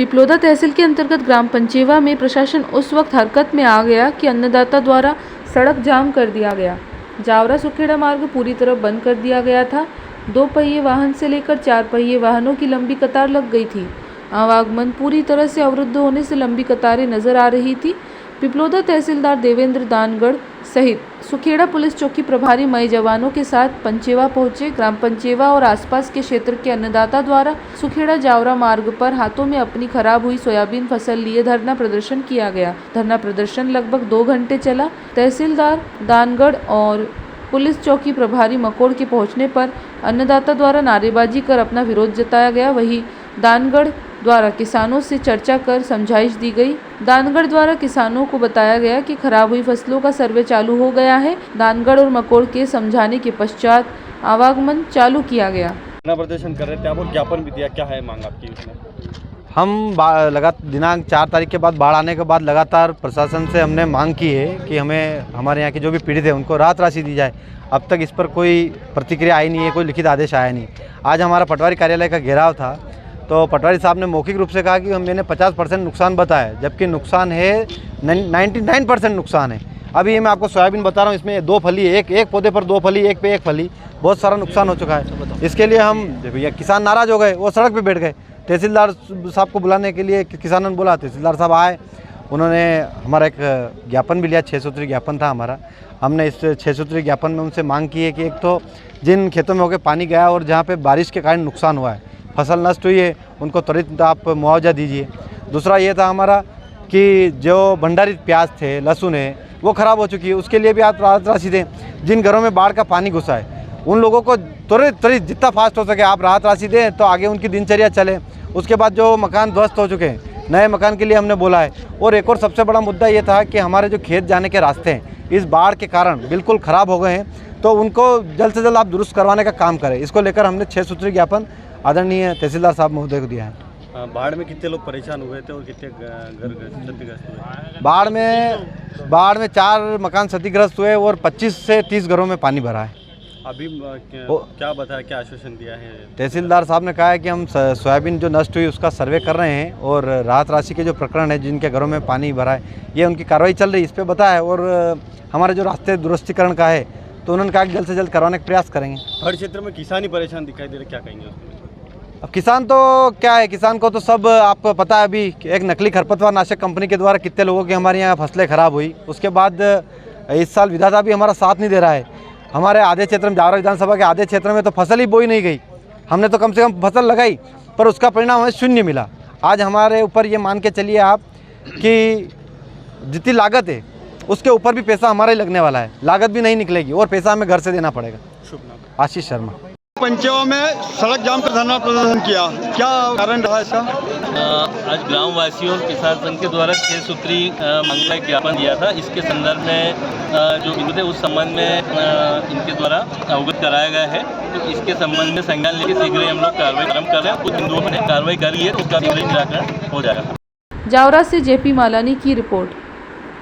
पिपलोदा तहसील के अंतर्गत ग्राम पंचेवा में प्रशासन उस वक्त हरकत में आ गया कि अन्नदाता द्वारा सड़क जाम कर दिया गया। जावरा सुखेड़ा मार्ग पूरी तरह बंद कर दिया गया था। 2 पहिए वाहन से लेकर 4 पहिए वाहनों की लंबी कतार लग गई थी। आवागमन पूरी तरह से अवरुद्ध होने से लंबी कतारें नजर आ रही थी। पिपलोदा तहसीलदार देवेंद्र दानगढ़ सहित सुखेड़ा पुलिस चौकी प्रभारी मई जवानों के साथ पंचेवा पहुंचे। ग्राम पंचेवा और आसपास के क्षेत्र के अन्नदाता द्वारा सुखेड़ा जावरा मार्ग पर हाथों में अपनी खराब हुई सोयाबीन फसल लिए धरना प्रदर्शन किया गया। धरना प्रदर्शन लगभग 2 घंटे चला। तहसीलदार दानगढ़ और पुलिस चौकी प्रभारी मकोड़ के पहुंचने पर अन्नदाता द्वारा नारेबाजी कर अपना विरोध जताया गया। वहीं दानगढ़ द्वारा किसानों से चर्चा कर समझाइश दी गई। दानगढ़ द्वारा किसानों को बताया गया कि खराब हुई फसलों का सर्वे चालू हो गया है। दानगढ़ और मकोड़ के समझाने के पश्चात आवागमन चालू किया गया। प्रदर्शन कर रहे थे आप और ज्ञापन भी दिया, क्या है मांग आपकी उसमें? हम दिनांक 4 तारीख के बाद बाढ़ आने के बाद लगातार प्रशासन से हमने मांग की है कि हमें हमारे यहाँ के जो भी पीड़ित हैं उनको राहत राशि दी जाए। अब तक इस पर कोई प्रतिक्रिया आई नहीं है, कोई लिखित आदेश आया नहीं। आज हमारा पटवारी कार्यालय का घेराव था तो पटवारी साहब ने मौखिक रूप से कहा कि मैंने 50% नुकसान बताया, जबकि नुकसान है 99% नुकसान है। अभी मैं आपको सोयाबीन बता रहा हूँ, इसमें 2 फली, एक पौधे पर 2 फली, एक पे 1 फली, बहुत सारा नुकसान हो चुका है। इसके लिए हम किसान नाराज़ हो गए, वो सड़क पे बैठ गए। तहसीलदार साहब को बुलाने के लिए किसानों ने बोला, तहसीलदार साहब आए, उन्होंने हमारा एक ज्ञापन भी लिया, 6 सूत्री ज्ञापन था हमारा। हमने इस 6 सूत्री ज्ञापन में उनसे मांग की है कि एक तो जिन खेतों में होकर पानी गया और जहाँ पे बारिश के कारण नुकसान हुआ है, फसल नष्ट हुई है, उनको त्वरित आप मुआवजा दीजिए। दूसरा ये था हमारा कि जो भंडारित प्याज थे, लहसुन है, वो ख़राब हो चुकी है, उसके लिए भी आप राहत राशि दें। जिन घरों में बाढ़ का पानी घुसा है उन लोगों को त्वरित जितना फास्ट हो सके आप राहत राशि दें तो आगे उनकी दिनचर्या चले। उसके बाद जो मकान ध्वस्त हो चुके हैं, नए मकान के लिए हमने बोला है। और एक और सबसे बड़ा मुद्दा ये था कि हमारे जो खेत जाने के रास्ते हैं इस बाढ़ के कारण बिल्कुल ख़राब हो गए हैं, तो उनको जल्द से जल्द आप दुरुस्त करवाने का काम करें। इसको लेकर हमने 6 सूत्री ज्ञापन आदरणीय तहसीलदार साहब महोदय को दिया है। बाढ़ में कितने लोग परेशान हुए थे और कितने घर क्षतिग्रस्त हुए? बाढ़ में 4 मकान क्षतिग्रस्त हुए और 25 से 30 घरों में पानी भरा है। अभी क्या बताया, क्या आश्वासन दिया है? तहसीलदार साहब ने कहा है कि हम सोयाबीन जो नष्ट हुई उसका सर्वे कर रहे हैं और राहत राशि के जो प्रकरण है जिनके घरों में पानी भरा है ये उनकी कार्रवाई चल रही है, इस पर बताया। और हमारे जो रास्ते दुरुस्तीकरण का है तो उन्होंने कहा कि जल्द से जल्द करवाने का प्रयास करेंगे। हर क्षेत्र में किसान ही परेशान दिखाई दे रहे, क्या कहेंगे उसमें? अब किसान तो क्या है, किसान को तो सब आपको पता है। अभी एक नकली खरपतवार नाशक कंपनी के द्वारा कितने लोगों की हमारे यहाँ फसलें खराब हुई। उसके बाद इस साल विधाता भी हमारा साथ नहीं दे रहा है। हमारे आधे क्षेत्र में, जावरा विधानसभा के आधे क्षेत्र में तो फसल ही बोई नहीं गई। हमने तो कम से कम फसल लगाई पर उसका परिणाम हमें 0 मिला। आज हमारे ऊपर ये मान के चलिए आप कि जितनी लागत है उसके ऊपर भी पैसा हमारा ही लगने वाला है। लागत भी नहीं निकलेगी और पैसा हमें घर से देना पड़ेगा। शुभ नाम? आशीष शर्मा। पंचेवा में सड़क जाम कर धरना प्रदर्शन किया, क्या कारण रहा इसका? आज ग्राम वासियों और किसान संघ के द्वारा 6 सूत्री मांग का ज्ञापन दिया था। इसके संदर्भ में जो बिंदु थे उस संबंध में इनके द्वारा अवगत कराया गया है। तो इसके संबंध में संज्ञान लेकर शीघ्र हम लोग कार्रवाई आरम्भ कर रहे हैं। कुछ बिंदुओं में कार्रवाई कर ली है तो उसका शीघ्र निराकरण हो जाएगा। जावरा से JP मालानी की रिपोर्ट।